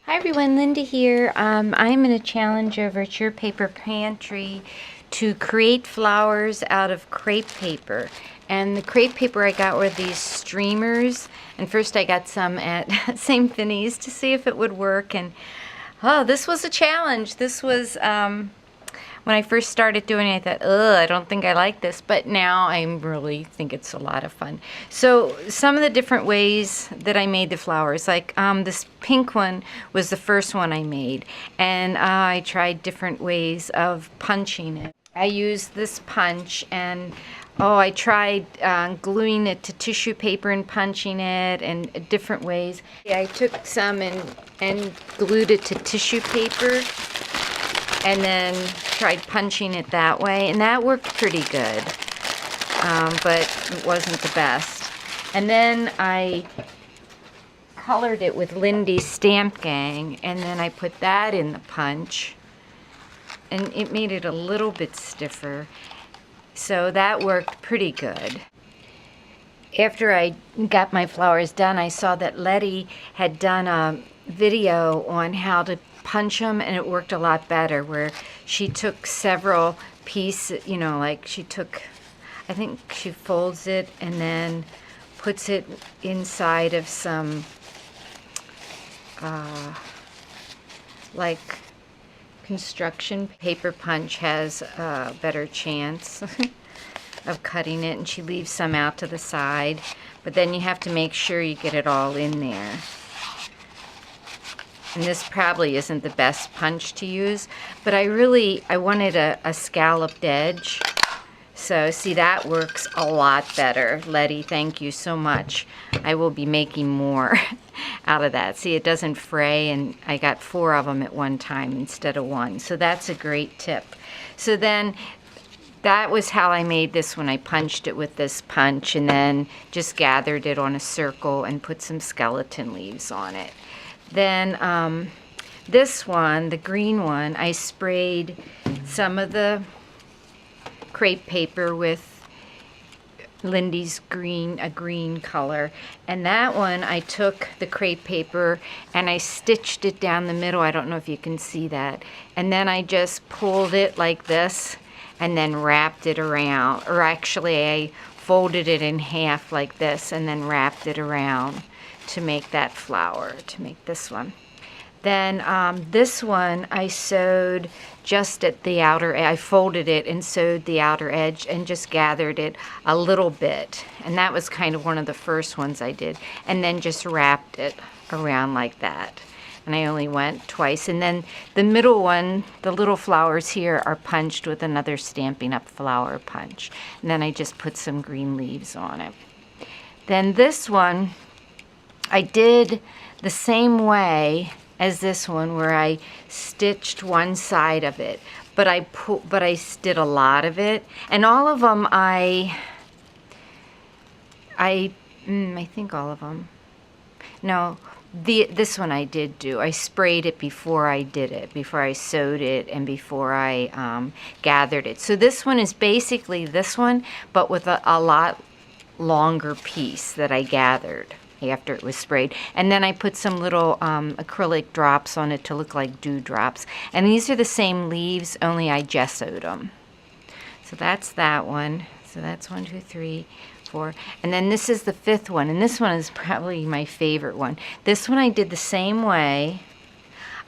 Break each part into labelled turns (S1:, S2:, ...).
S1: Hi everyone, Linda here. I'm in a challenge over at Your Paper Pantry to create flowers out of crepe paper. And the crepe paper I got were these streamers. And first I got some at St. Finney's to see if it would work. And oh, this was a challenge. This was, when I first started doing it, I thought, ugh, I don't think I like this. But now I really think it's a lot of fun. So some of the different ways that I made the flowers, like this pink one was the first one I made. And I tried different ways of punching it. I used this punch and I tried gluing it to tissue paper and punching it and different ways. I took some and glued it to tissue paper and then tried punching it that way, and that worked pretty good, but it wasn't the best. And then I colored it with Lindy's Stamp Gang, and then I put that in the punch, and it made it a little bit stiffer, so that worked pretty good. After I got my flowers done, I saw that Letty had done a video on how to punch them, and it worked a lot better, where she took several pieces, you know, like she took, I think she folds it and then puts it inside of some like construction paper. Punch has a better chance of cutting it, and she leaves some out to the side, but then you have to make sure you get it all in there. And this probably isn't the best punch to use, but I wanted a scalloped edge. So see, that works a lot better. Letty, thank you so much. I will be making more out of that. See, it doesn't fray, and I got 4 of them at one time instead of 1. So that's a great tip. So then that was how I made this one. I punched it with this punch and then just gathered it on a circle and put some skeleton leaves on it. Then this one, the green one, I sprayed some of the crepe paper with Lindy's a green color. And that one, I took the crepe paper and I stitched it down the middle. I don't know if you can see that. And then I just pulled it like this and then wrapped it around. Or actually, I folded it in half like this and then wrapped it around to make that flower, to make this one. Then this one I sewed just at the outer edge. I folded it and sewed the outer edge and just gathered it a little bit. And that was kind of one of the first ones I did. And then just wrapped it around like that. And I only went twice. And then the middle one, the little flowers here, are punched with another Stampin' Up! Flower punch. And then I just put some green leaves on it. Then this one, I did the same way as this one, where I stitched one side of it, but I did a lot of it, and all of them I think all of them. No, this one I did do. I sprayed it before I did it, before I sewed it, and before I gathered it. So this one is basically this one, but with a lot longer piece that I gathered after it was sprayed. And then I put some little acrylic drops on it to look like dewdrops. And these are the same leaves, only I gessoed them. So that's that one. So that's 1, 2, 3, 4. And then this is the 5th one. And this one is probably my favorite one. This one I did the same way.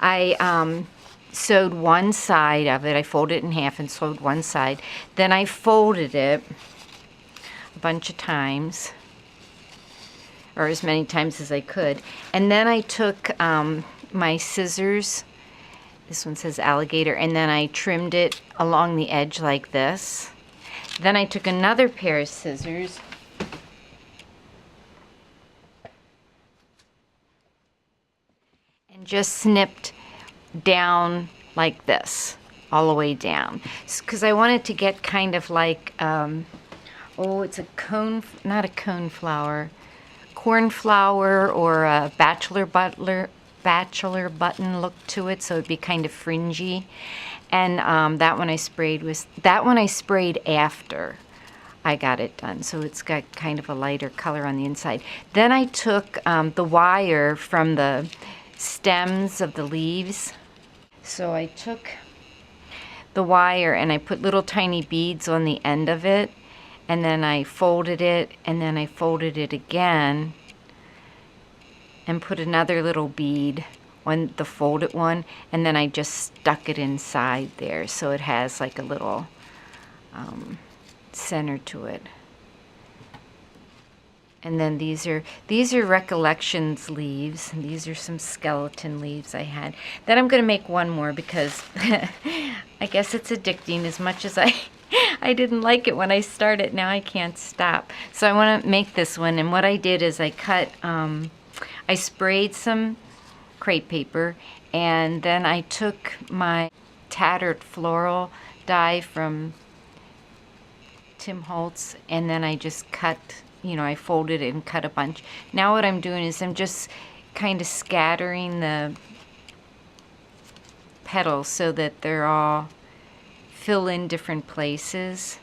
S1: I sewed one side of it. I folded it in half and sewed one side. Then I folded it a bunch of times, or as many times as I could. And then I took my scissors, this one says alligator, and then I trimmed it along the edge like this. Then I took another pair of scissors and just snipped down like this, all the way down. Because I wanted to get kind of like, it's a cone, not a cone flower, cornflower, or a bachelor button look to it, so it'd be kind of fringy. And that one I sprayed after I got it done, so it's got kind of a lighter color on the inside. Then I took the wire from the stems of the leaves. So I took the wire and I put little tiny beads on the end of it, and then I folded it, and then I folded it again and put another little bead on the folded one, and then I just stuck it inside there so it has like a little center to it. And then these are recollections leaves, and these are some skeleton leaves I had. Then I'm going to make one more because I guess it's addicting. As much as I didn't like it when I started, now I can't stop. So I want to make this one, and what I did is I cut, I sprayed some crepe paper, and then I took my tattered floral die from Tim Holtz, and then I just cut, you know, I folded it and cut a bunch. Now what I'm doing is I'm just kind of scattering the petals so that they're all fill in different places.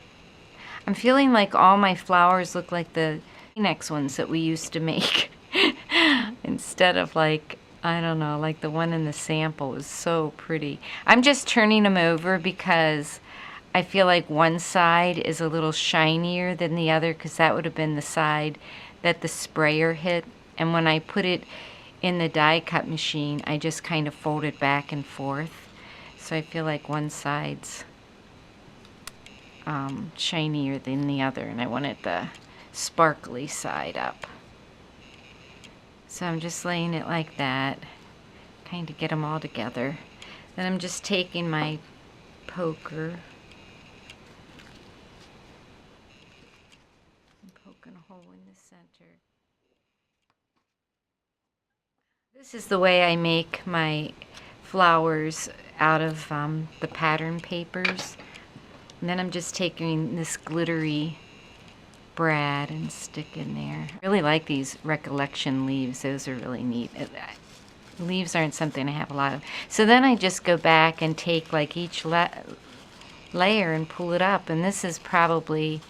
S1: I'm feeling like all my flowers look like the next ones that we used to make instead of like, I don't know, like the one in the sample was so pretty. I'm just turning them over because I feel like one side is a little shinier than the other, because that would have been the side that the sprayer hit. And when I put it in the die cut machine, I just kind of fold it back and forth. So I feel like one side's shinier than the other, and I wanted the sparkly side up. So I'm just laying it like that, kind of get them all together. Then I'm just taking my poker, a hole in the center. This is the way I make my flowers out of the pattern papers. And then I'm just taking this glittery brad and stick in there. I really like these recollection leaves. Those are really neat. Leaves aren't something I have a lot of. So then I just go back and take like each layer and pull it up. And this is probably,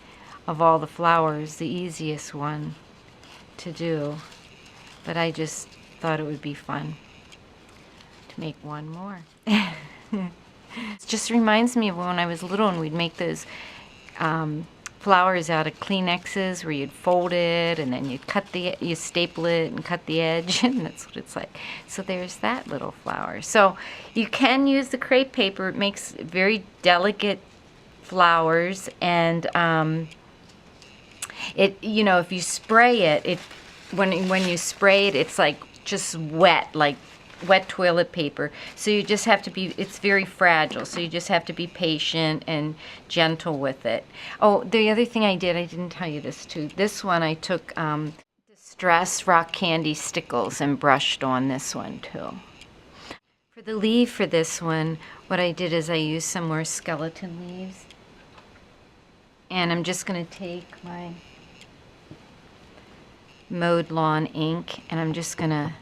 S1: of all the flowers, the easiest one to do, but I just thought it would be fun to make one more. It just reminds me of when I was little and we'd make those flowers out of Kleenexes where you'd fold it and then you staple it and cut the edge, and that's what it's like. So there's that little flower. So you can use the crepe paper. It makes very delicate flowers, and it, you know, if you spray it, when you spray it, it's like just wet, like wet toilet paper. So you just have to be, it's very fragile, so you just have to be patient and gentle with it. Oh, the other thing I did, I didn't tell you this too. This one I took Distress Rock Candy Stickles and brushed on this one too. For the leaf for this one, what I did is I used some more skeleton leaves. And I'm just going to take my Mowed Lawn ink, and I'm just going to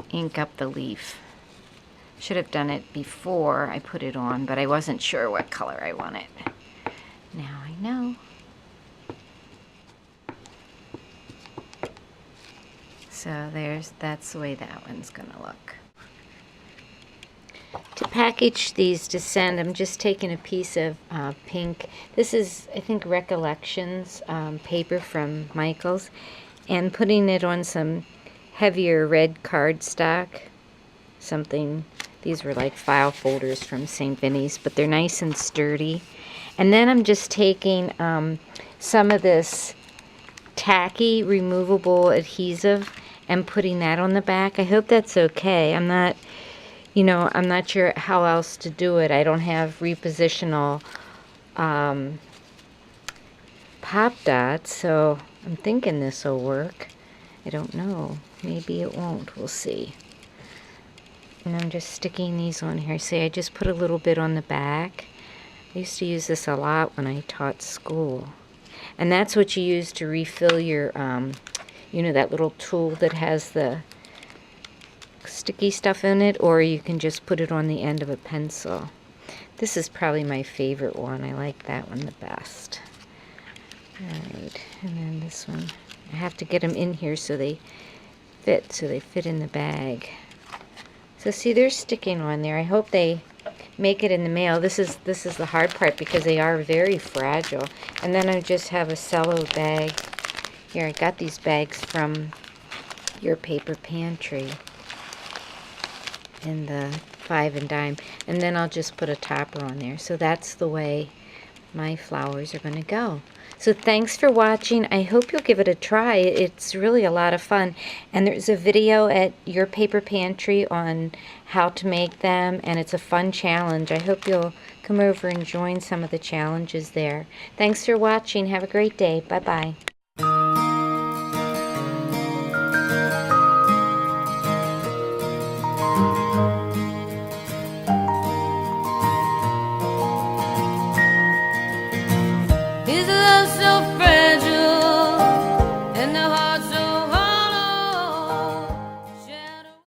S1: ink up the leaf. Should have done it before I put it on, but I wasn't sure what color I wanted. Now I know. So that's the way that one's going to look. To package these to send, I'm just taking a piece of pink. This is, I think, Recollections paper from Michaels, and putting it on some heavier red cardstock. Something, these were like file folders from St. Vinny's, but they're nice and sturdy. And then I'm just taking some of this tacky removable adhesive and putting that on the back. I hope that's okay. I'm not sure how else to do it. I don't have repositional pop dots, so I'm thinking this will work. I don't know. Maybe it won't. We'll see. And I'm just sticking these on here. See, I just put a little bit on the back. I used to use this a lot when I taught school. And that's what you use to refill your, that little tool that has the sticky stuff in it, or you can just put it on the end of a pencil. This is probably my favorite one. I like that one the best. Alright, and then this one. I have to get them in here so they fit in the bag. So see, they're sticking on there. I hope they make it in the mail. This is the hard part because they are very fragile. And then I just have a cello bag. Here, I got these bags from Your Paper Pantry in the 5 and dime. And then I'll just put a topper on there. So that's the way my flowers are going to go. So thanks for watching. I hope you'll give it a try. It's really a lot of fun. And there's a video at Your Paper Pantry on how to make them, and it's a fun challenge. I hope you'll come over and join some of the challenges there. Thanks for watching. Have a great day. Bye-bye.